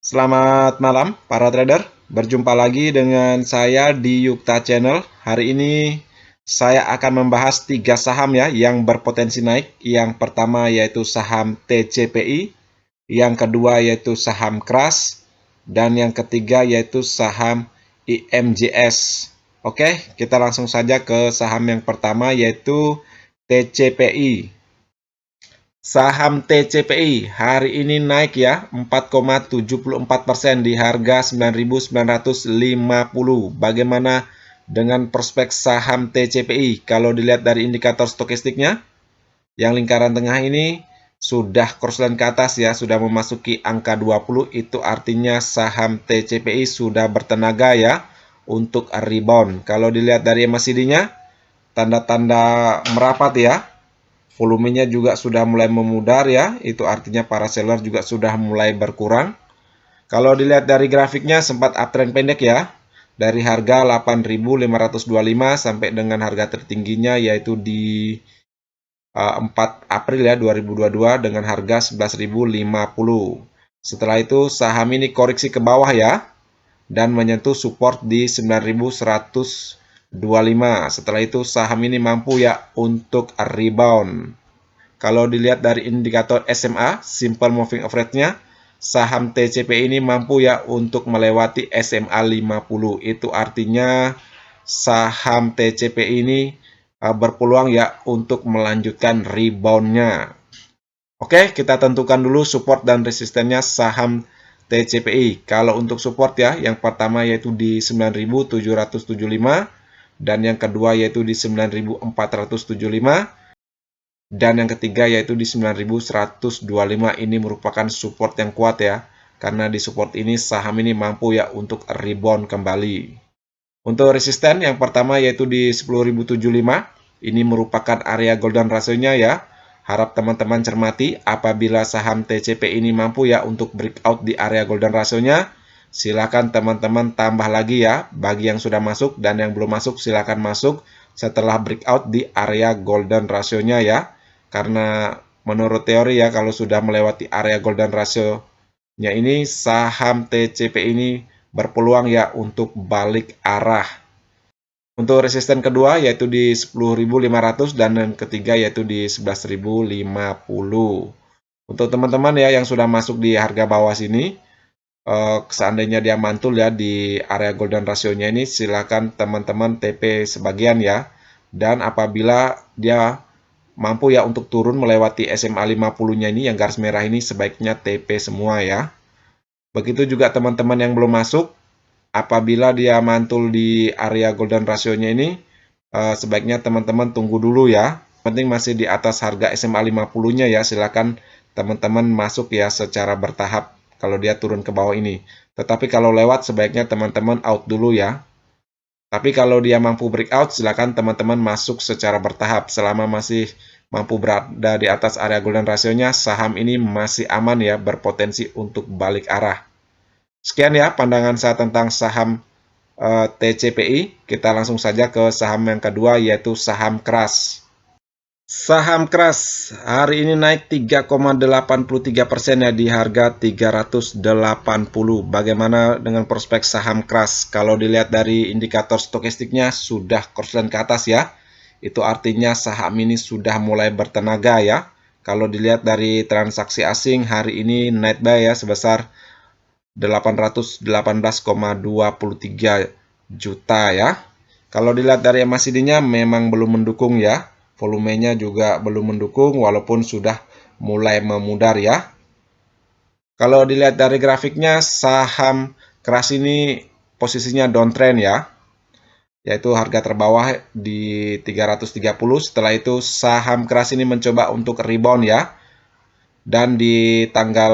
Selamat malam para trader, berjumpa lagi dengan saya di Yukta Channel. Hari ini saya akan membahas 3 saham ya yang berpotensi naik. Yang pertama yaitu saham TCPI, yang kedua yaitu saham KRAS, dan yang ketiga yaitu saham IMJS. Oke, kita langsung saja ke saham yang pertama yaitu TCPI. Saham TCPI hari ini naik ya 4,74% di harga 9.950. Bagaimana dengan prospek saham TCPI? Kalau dilihat dari indikator stokastiknya, yang lingkaran tengah ini sudah crossline ke atas ya, sudah memasuki angka 20, itu artinya saham TCPI sudah bertenaga ya untuk rebound. Kalau dilihat dari MACD-nya, tanda-tanda merapat ya. Volumenya juga sudah mulai memudar ya, itu artinya para seller juga sudah mulai berkurang. Kalau dilihat dari grafiknya sempat uptrend pendek ya, dari harga 8.525 sampai dengan harga tertingginya yaitu di 4 April ya 2022 dengan harga 11.050. Setelah itu saham ini koreksi ke bawah ya dan menyentuh support di 9.125. Setelah itu saham ini mampu ya untuk rebound. Kalau dilihat dari indikator SMA, Simple Moving Average-nya, saham TCP ini mampu ya untuk melewati SMA 50. Itu artinya saham TCP ini berpeluang ya untuk melanjutkan rebound-nya. Oke, kita tentukan dulu support dan resistennya saham TCPI. Kalau untuk support ya, yang pertama yaitu di 9.775 dan yang kedua yaitu di 9.475. Dan yang ketiga yaitu di 9.125. Ini merupakan support yang kuat ya. Karena di support ini saham ini mampu ya untuk rebound kembali. Untuk resisten yang pertama yaitu di 10.075. Ini merupakan area golden ratio-nya ya. Harap teman-teman cermati apabila saham TCP ini mampu ya untuk breakout di area golden ratio-nya. Silakan teman-teman tambah lagi ya. Bagi yang sudah masuk dan yang belum masuk silakan masuk setelah breakout di area golden ratio-nya ya. Karena menurut teori ya kalau sudah melewati area golden ratio-nya ini saham TCP ini berpeluang ya untuk balik arah. Untuk resisten kedua yaitu di 10.500 dan yang ketiga yaitu di 11.050. Untuk teman-teman ya yang sudah masuk di harga bawah sini, seandainya dia mantul ya di area golden ratio-nya ini, silakan teman-teman TP sebagian ya. Dan apabila dia mampu ya untuk turun melewati SMA 50-nya ini, yang garis merah ini sebaiknya TP semua ya. Begitu juga teman-teman yang belum masuk, apabila dia mantul di area golden ratio-nya ini, sebaiknya teman-teman tunggu dulu ya. Penting masih di atas harga SMA 50-nya ya, silakan teman-teman masuk ya secara bertahap kalau dia turun ke bawah ini. Tetapi kalau lewat sebaiknya teman-teman out dulu ya. Tapi kalau dia mampu breakout, silakan teman-teman masuk secara bertahap. Selama masih mampu berada di atas area golden ratio-nya, saham ini masih aman ya, berpotensi untuk balik arah. Sekian ya pandangan saya tentang saham TCPI. Kita langsung saja ke saham yang kedua, yaitu saham KRAS. Saham KRAS hari ini naik 3,83% ya di harga 380. Bagaimana dengan prospek saham KRAS? Kalau dilihat dari indikator stokastiknya sudah crossline ke atas ya. Itu artinya saham ini sudah mulai bertenaga ya. Kalau dilihat dari transaksi asing hari ini net buy ya sebesar 818,23 juta ya. Kalau dilihat dari MACD-nya memang belum mendukung ya. Volumenya juga belum mendukung walaupun sudah mulai memudar ya. Kalau dilihat dari grafiknya saham KRAS ini posisinya downtrend ya. Yaitu harga terbawah di 330. Setelah itu saham KRAS ini mencoba untuk rebound ya. Dan di tanggal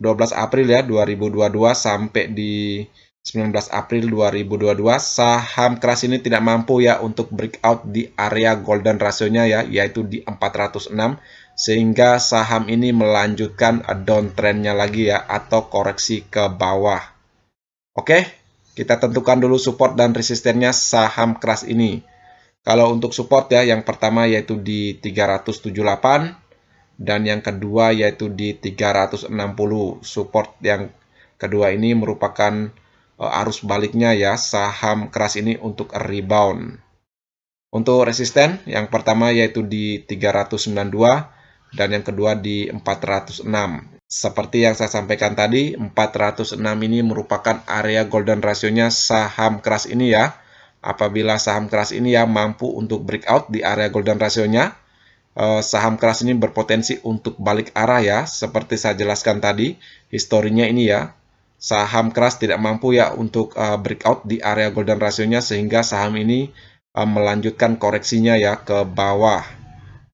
12 April ya 2022 sampai di 19 April 2022 saham KRAS ini tidak mampu ya untuk breakout di area golden ratio-nya ya yaitu di 406 sehingga saham ini melanjutkan downtrend-nya lagi ya atau koreksi ke bawah. Oke, kita tentukan dulu support dan resistennya saham KRAS ini. Kalau untuk support ya yang pertama yaitu di 378 dan yang kedua yaitu di 360. Support yang kedua ini merupakan arus baliknya ya, saham keras ini untuk rebound. Untuk resisten, yang pertama yaitu di 392 dan yang kedua di 406. Seperti yang saya sampaikan tadi, 406 ini merupakan area golden rasionya saham keras ini ya. Apabila saham keras ini ya mampu untuk breakout di area golden rasionya, saham keras ini berpotensi untuk balik arah ya. Seperti saya jelaskan tadi, historinya ini ya. Saham keras tidak mampu ya untuk breakout di area golden rasionya sehingga saham ini melanjutkan koreksinya ya ke bawah.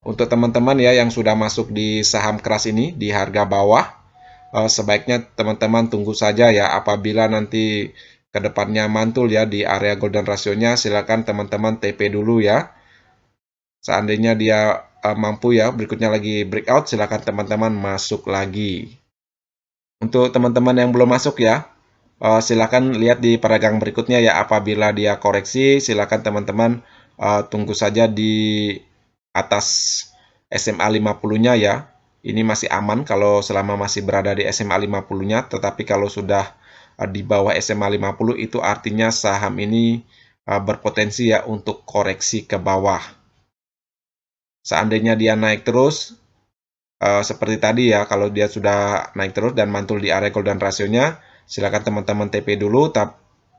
Untuk teman-teman ya yang sudah masuk di saham keras ini di harga bawah, sebaiknya teman-teman tunggu saja ya. Apabila nanti kedepannya mantul ya di area golden rasionya, silakan teman-teman TP dulu ya. Seandainya dia mampu ya berikutnya lagi breakout, silakan teman-teman masuk lagi. Untuk teman-teman yang belum masuk ya, silakan lihat di pedagang berikutnya ya. Apabila dia koreksi, silakan teman-teman tunggu saja di atas SMA 50-nya ya. Ini masih aman kalau selama masih berada di SMA 50-nya, tetapi kalau sudah di bawah SMA 50 itu artinya saham ini berpotensi ya untuk koreksi ke bawah. Seandainya dia naik terus, seperti tadi ya, kalau dia sudah naik terus dan mantul di area golden rasionya, silakan teman-teman TP dulu.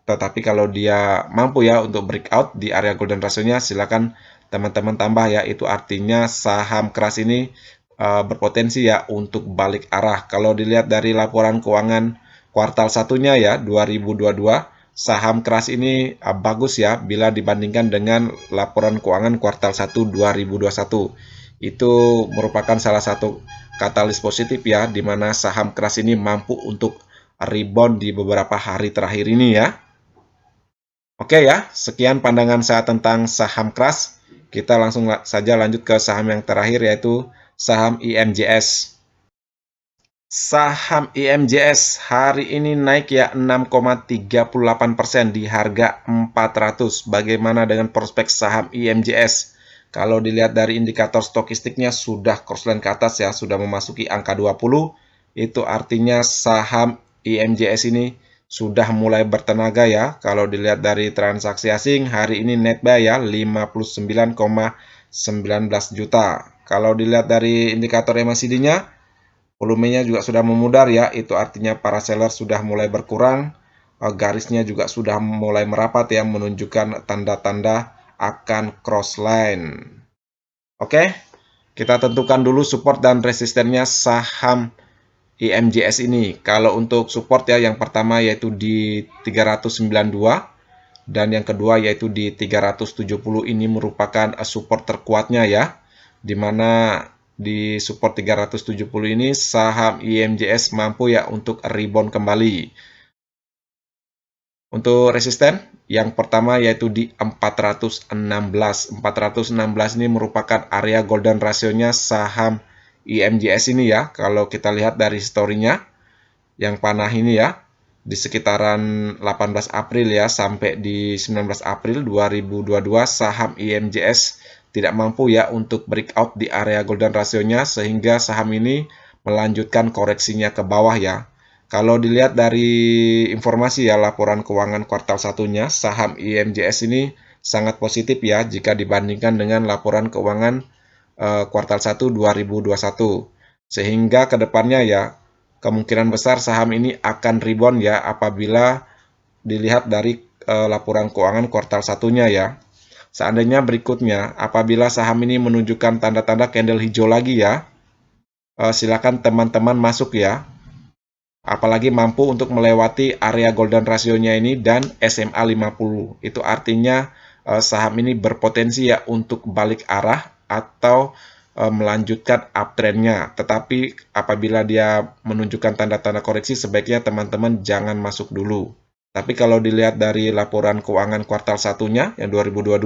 Tetapi kalau dia mampu ya untuk breakout di area golden rasionya, silakan teman-teman tambah ya. Itu artinya saham keras ini berpotensi ya untuk balik arah. Kalau dilihat dari laporan keuangan kuartal satunya ya 2022, saham keras ini bagus ya bila dibandingkan dengan laporan keuangan kuartal 1 2021. Itu merupakan salah satu katalis positif ya, di mana saham keras ini mampu untuk rebound di beberapa hari terakhir ini ya. Oke ya, sekian pandangan saya tentang saham keras. Kita langsung saja lanjut ke saham yang terakhir yaitu saham IMJS. Saham IMJS hari ini naik ya 6,38% di harga 400. Bagaimana dengan prospek saham IMJS? Kalau dilihat dari indikator stokistiknya sudah crossline ke atas ya, sudah memasuki angka 20. Itu artinya saham IMJS ini sudah mulai bertenaga ya. Kalau dilihat dari transaksi asing hari ini net buy ya 59,19 juta. Kalau dilihat dari indikator MACD-nya, volumenya juga sudah memudar ya. Itu artinya para seller sudah mulai berkurang. Garisnya juga sudah mulai merapat ya, menunjukkan tanda-tanda akan crossline. Oke, kita tentukan dulu support dan resistennya saham IMJS ini. Kalau untuk support ya, yang pertama yaitu di 392 dan yang kedua yaitu di 370. Ini merupakan support terkuatnya ya, dimana di support 370 ini saham IMJS mampu ya untuk rebound kembali. Untuk resisten, yang pertama yaitu di 416. 416 ini merupakan area golden rasionya saham IMJS ini ya. Kalau kita lihat dari historinya, yang panah ini ya, di sekitaran 18 April ya, sampai di 19 April 2022, saham IMJS tidak mampu ya untuk breakout di area golden rasionya, sehingga saham ini melanjutkan koreksinya ke bawah ya. Kalau dilihat dari informasi ya laporan keuangan kuartal satunya, saham IMJS ini sangat positif ya jika dibandingkan dengan laporan keuangan kuartal 1 2021. Sehingga kedepannya ya kemungkinan besar saham ini akan rebound ya apabila dilihat dari laporan keuangan kuartal satunya ya. Seandainya berikutnya apabila saham ini menunjukkan tanda-tanda candle hijau lagi ya, silakan teman-teman masuk ya. Apalagi mampu untuk melewati area golden rasionya ini dan SMA 50. Itu artinya saham ini berpotensi ya untuk balik arah atau melanjutkan uptrendnya. Tetapi apabila dia menunjukkan tanda-tanda koreksi, sebaiknya teman-teman jangan masuk dulu. Tapi kalau dilihat dari laporan keuangan kuartal satunya yang 2022,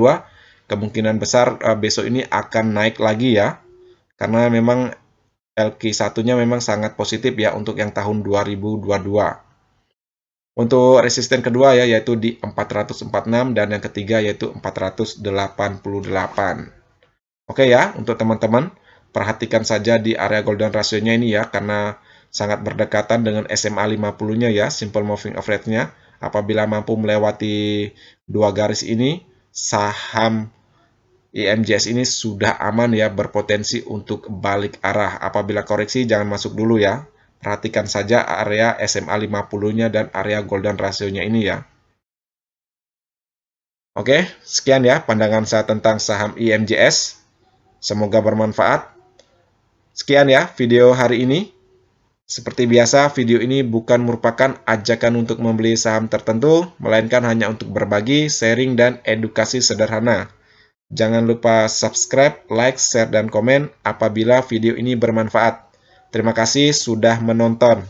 kemungkinan besar besok ini akan naik lagi ya. Karena memang LQ1-nya memang sangat positif ya untuk yang tahun 2022. Untuk resisten kedua ya yaitu di 446 dan yang ketiga yaitu 488. Oke ya, untuk teman-teman perhatikan saja di area golden rasionya ini ya, karena sangat berdekatan dengan SMA 50-nya ya, simple moving average-nya. Apabila mampu melewati dua garis ini, saham IMJS ini sudah aman ya, berpotensi untuk balik arah. Apabila koreksi jangan masuk dulu ya. Perhatikan saja area SMA 50-nya dan area golden ratio-nya ini ya. Oke, sekian ya pandangan saya tentang saham IMJS. Semoga bermanfaat. Sekian ya video hari ini. Seperti biasa, video ini bukan merupakan ajakan untuk membeli saham tertentu, melainkan hanya untuk berbagi, sharing, dan edukasi sederhana. Jangan lupa subscribe, like, share, dan komen apabila video ini bermanfaat. Terima kasih sudah menonton.